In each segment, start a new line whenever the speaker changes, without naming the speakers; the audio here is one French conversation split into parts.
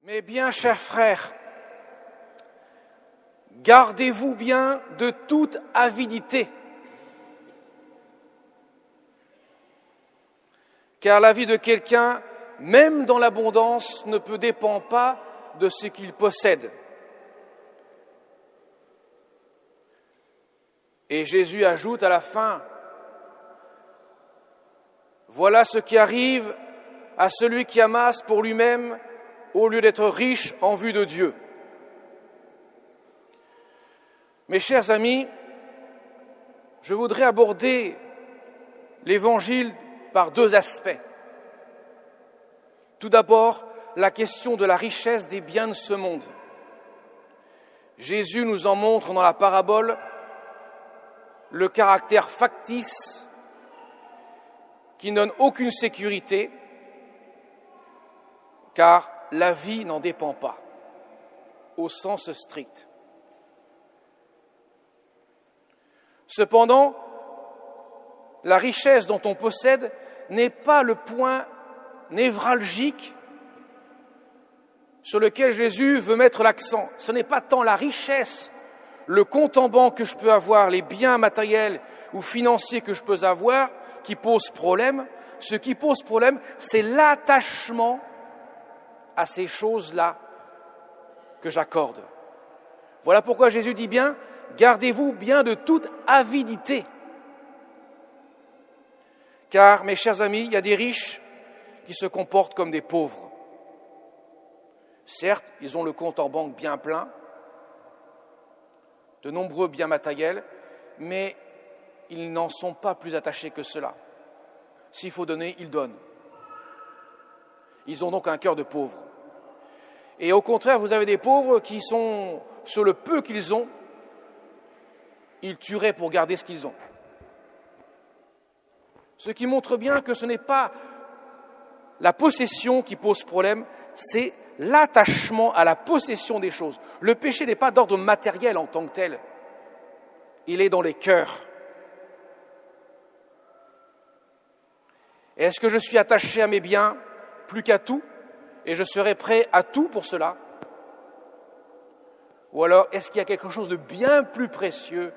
Mes bien chers frères, gardez-vous bien de toute avidité, car la vie de quelqu'un, même dans l'abondance, ne peut dépendre pas de ce qu'il possède. Et Jésus ajoute à la fin, voilà ce qui arrive à celui qui amasse pour lui-même au lieu d'être riche en vue de Dieu. Mes chers amis, je voudrais aborder l'Évangile par deux aspects. Tout d'abord, la question de la richesse des biens de ce monde. Jésus nous en montre dans la parabole le caractère factice qui ne donne aucune sécurité, car la vie n'en dépend pas, au sens strict. Cependant, la richesse dont on possède n'est pas le point névralgique sur lequel Jésus veut mettre l'accent. Ce n'est pas tant la richesse, le compte en banque que je peux avoir, les biens matériels ou financiers que je peux avoir, qui pose problème. Ce qui pose problème, c'est l'attachement à ces choses-là que j'accorde. Voilà pourquoi Jésus dit bien, gardez-vous bien de toute avidité. Car, mes chers amis, il y a des riches qui se comportent comme des pauvres. Certes, ils ont le compte en banque bien plein, de nombreux biens matériels, mais ils n'en sont pas plus attachés que cela. S'il faut donner, ils donnent. Ils ont donc un cœur de pauvre. Et au contraire, vous avez des pauvres qui sont, sur le peu qu'ils ont, ils tueraient pour garder ce qu'ils ont. Ce qui montre bien que ce n'est pas la possession qui pose problème, c'est l'attachement à la possession des choses. Le péché n'est pas d'ordre matériel en tant que tel. Il est dans les cœurs. Est-ce que je suis attaché à mes biens plus qu'à tout et je serai prêt à tout pour cela? Ou alors, est-ce qu'il y a quelque chose de bien plus précieux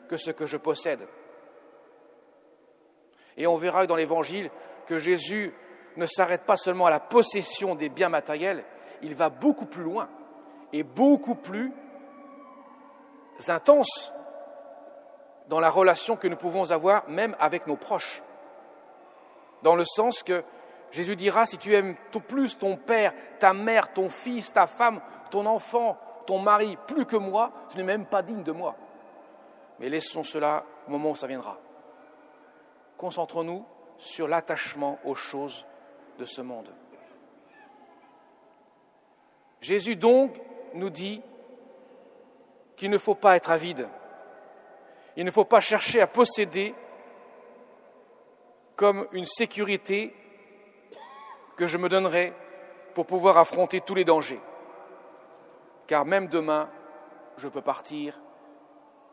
que ce que je possède? Et on verra dans l'Évangile que Jésus ne s'arrête pas seulement à la possession des biens matériels, il va beaucoup plus loin et beaucoup plus intense dans la relation que nous pouvons avoir même avec nos proches. Dans le sens que Jésus dira, si tu aimes plus ton père, ta mère, ton fils, ta femme, ton enfant, ton mari, plus que moi, tu n'es même pas digne de moi. Mais laissons cela au moment où ça viendra. Concentrons-nous sur l'attachement aux choses de ce monde. Jésus donc nous dit qu'il ne faut pas être avide. Il ne faut pas chercher à posséder comme une sécurité que je me donnerai pour pouvoir affronter tous les dangers. Car même demain, je peux partir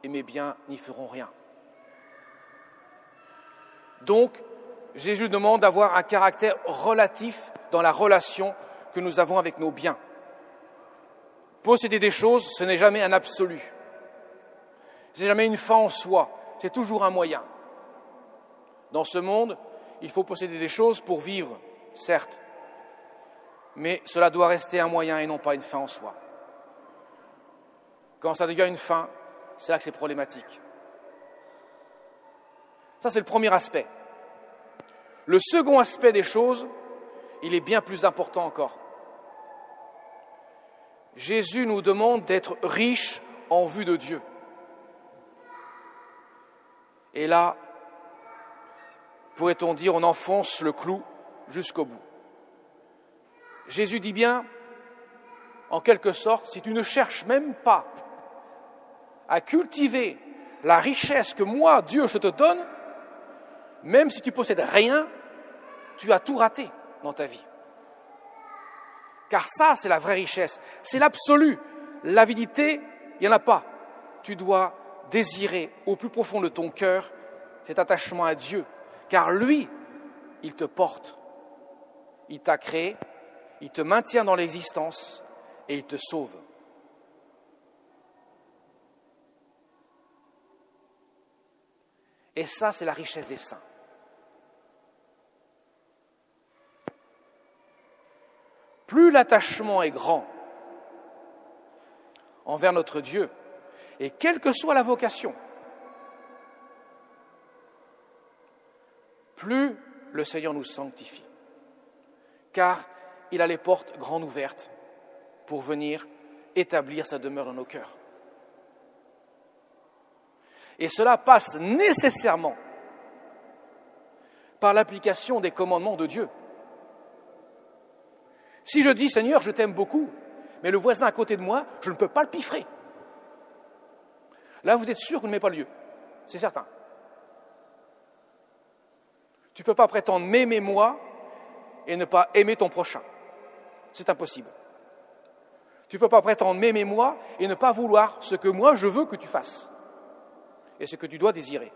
et mes biens n'y feront rien. Donc, Jésus demande d'avoir un caractère relatif dans la relation que nous avons avec nos biens. Posséder des choses, ce n'est jamais un absolu. Ce n'est jamais une fin en soi, c'est toujours un moyen. Dans ce monde, il faut posséder des choses pour vivre, certes, mais cela doit rester un moyen et non pas une fin en soi. Quand ça devient une fin, c'est là que c'est problématique. Ça, c'est le premier aspect. Le second aspect des choses, il est bien plus important encore. Jésus nous demande d'être riches en vue de Dieu. Et là, pourrait-on dire, on enfonce le clou jusqu'au bout. Jésus dit bien, en quelque sorte, si tu ne cherches même pas à cultiver la richesse que moi, Dieu, je te donne, même si tu possèdes rien, tu as tout raté dans ta vie. Car ça, c'est la vraie richesse, c'est l'absolu. L'avidité, il n'y en a pas. Tu dois désirer au plus profond de ton cœur cet attachement à Dieu, car lui, il te porte. Il t'a créé, il te maintient dans l'existence et il te sauve. Et ça, c'est la richesse des saints. Plus l'attachement est grand envers notre Dieu, et quelle que soit la vocation, plus le Seigneur nous sanctifie, car il a les portes grandes ouvertes pour venir établir sa demeure dans nos cœurs. Et cela passe nécessairement par l'application des commandements de Dieu. Si je dis « Seigneur, je t'aime beaucoup », mais le voisin à côté de moi, je ne peux pas le piffrer. Là, vous êtes sûr que vous ne m'aimez pas le lieu. C'est certain. Tu ne peux pas prétendre m'aimer moi et ne pas aimer ton prochain. C'est impossible. Tu ne peux pas prétendre m'aimer moi et ne pas vouloir ce que moi je veux que tu fasses et ce que tu dois désirer.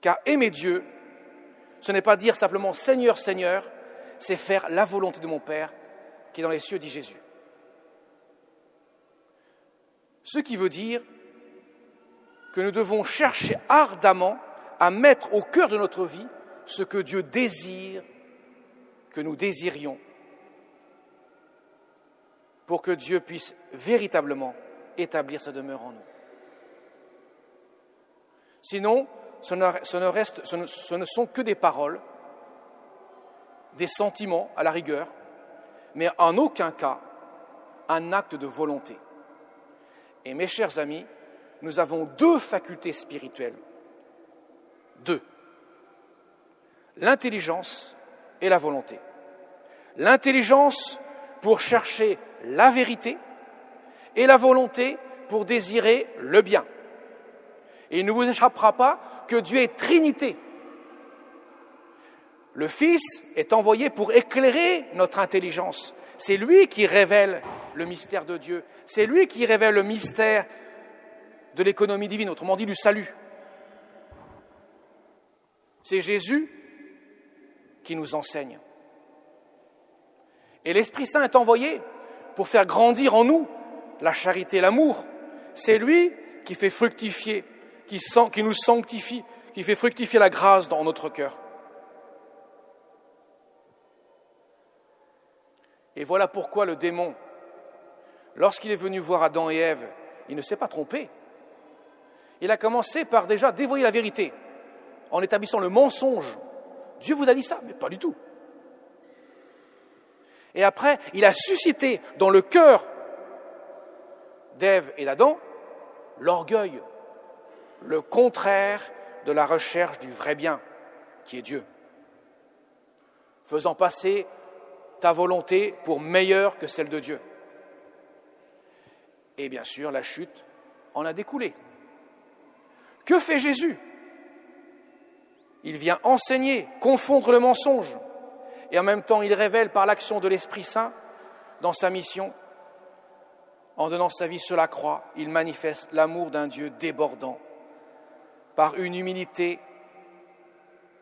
Car aimer Dieu, ce n'est pas dire simplement « Seigneur, Seigneur », c'est faire la volonté de mon Père qui est dans les cieux, dit Jésus. Ce qui veut dire que nous devons chercher ardemment à mettre au cœur de notre vie ce que Dieu désire que nous désirions pour que Dieu puisse véritablement établir sa demeure en nous. Sinon, ce ne sont que des paroles, des sentiments à la rigueur, mais en aucun cas un acte de volonté. Et mes chers amis, nous avons deux facultés spirituelles. Deux. L'intelligence et la volonté. L'intelligence pour chercher la vérité et la volonté pour désirer le bien. Et il ne vous échappera pas que Dieu est Trinité. Le Fils est envoyé pour éclairer notre intelligence. C'est lui qui révèle le mystère de Dieu. C'est lui qui révèle le mystère de l'économie divine, autrement dit du salut. C'est Jésus qui nous enseigne. Et l'Esprit Saint est envoyé pour faire grandir en nous la charité et l'amour. C'est lui qui fait fructifier, qui nous sanctifie, qui fait fructifier la grâce dans notre cœur. Et voilà pourquoi le démon, lorsqu'il est venu voir Adam et Ève, il ne s'est pas trompé. Il a commencé par déjà dévoyer la vérité, en établissant le mensonge. Dieu vous a dit ça, mais pas du tout. Et après, il a suscité dans le cœur d'Ève et d'Adam l'orgueil, le contraire de la recherche du vrai bien, qui est Dieu, faisant passer ta volonté pour meilleure que celle de Dieu. Et bien sûr, la chute en a découlé. Que fait Jésus ? Il vient enseigner, confondre le mensonge, et en même temps, il révèle par l'action de l'Esprit Saint, dans sa mission, en donnant sa vie sur la croix, il manifeste l'amour d'un Dieu débordant, par une humilité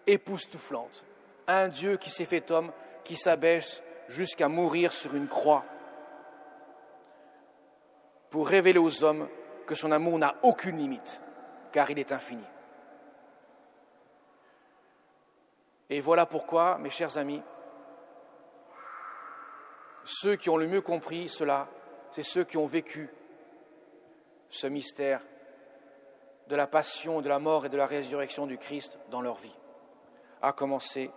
époustouflante. Un Dieu qui s'est fait homme, qui s'abaisse jusqu'à mourir sur une croix, pour révéler aux hommes que son amour n'a aucune limite, car il est infini. Et voilà pourquoi, mes chers amis, ceux qui ont le mieux compris cela, c'est ceux qui ont vécu ce mystère de la passion, de la mort et de la résurrection du Christ dans leur vie, à commencer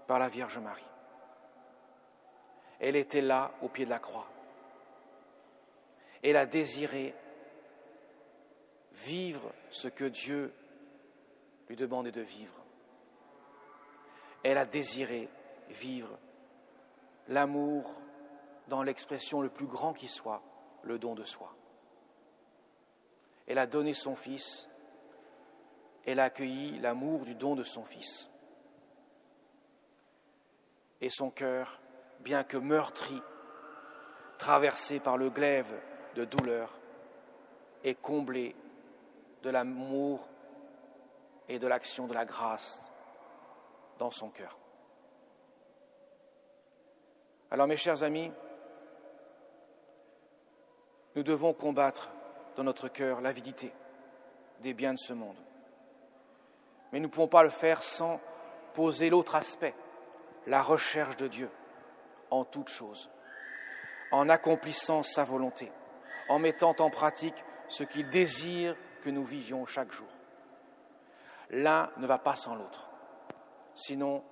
par la Vierge Marie. Elle était là, au pied de la croix. Elle a désiré vivre ce que Dieu lui demandait de vivre. Elle a désiré vivre l'amour dans l'expression le plus grand qui soit, le don de soi. Elle a donné son Fils, elle a accueilli l'amour du don de son Fils. Et son cœur, bien que meurtri, traversé par le glaive de douleur, est comblé de l'amour et de l'action de la grâce dans son cœur. Alors mes chers amis, nous devons combattre dans notre cœur l'avidité des biens de ce monde. Mais nous ne pouvons pas le faire sans poser l'autre aspect, la recherche de Dieu en toutes choses, en accomplissant sa volonté, en mettant en pratique ce qu'il désire que nous vivions chaque jour. L'un ne va pas sans l'autre. Sinon,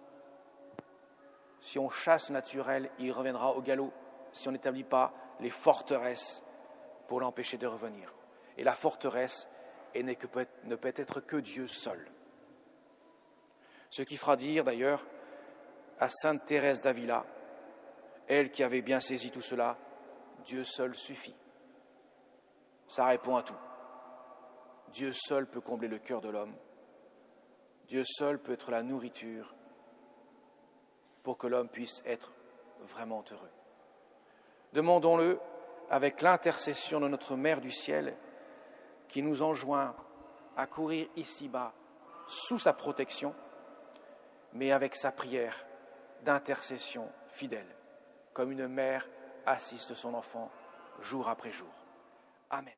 si on chasse le naturel, il reviendra au galop si on n'établit pas les forteresses pour l'empêcher de revenir. Et la forteresse ne peut être que Dieu seul. Ce qui fera dire d'ailleurs à sainte Thérèse d'Avila, elle qui avait bien saisi tout cela, Dieu seul suffit. Ça répond à tout. Dieu seul peut combler le cœur de l'homme. Dieu seul peut être la nourriture pour que l'homme puisse être vraiment heureux. Demandons-le avec l'intercession de notre Mère du ciel qui nous enjoint à courir ici-bas sous sa protection, mais avec sa prière d'intercession fidèle, comme une mère assiste son enfant jour après jour. Amen.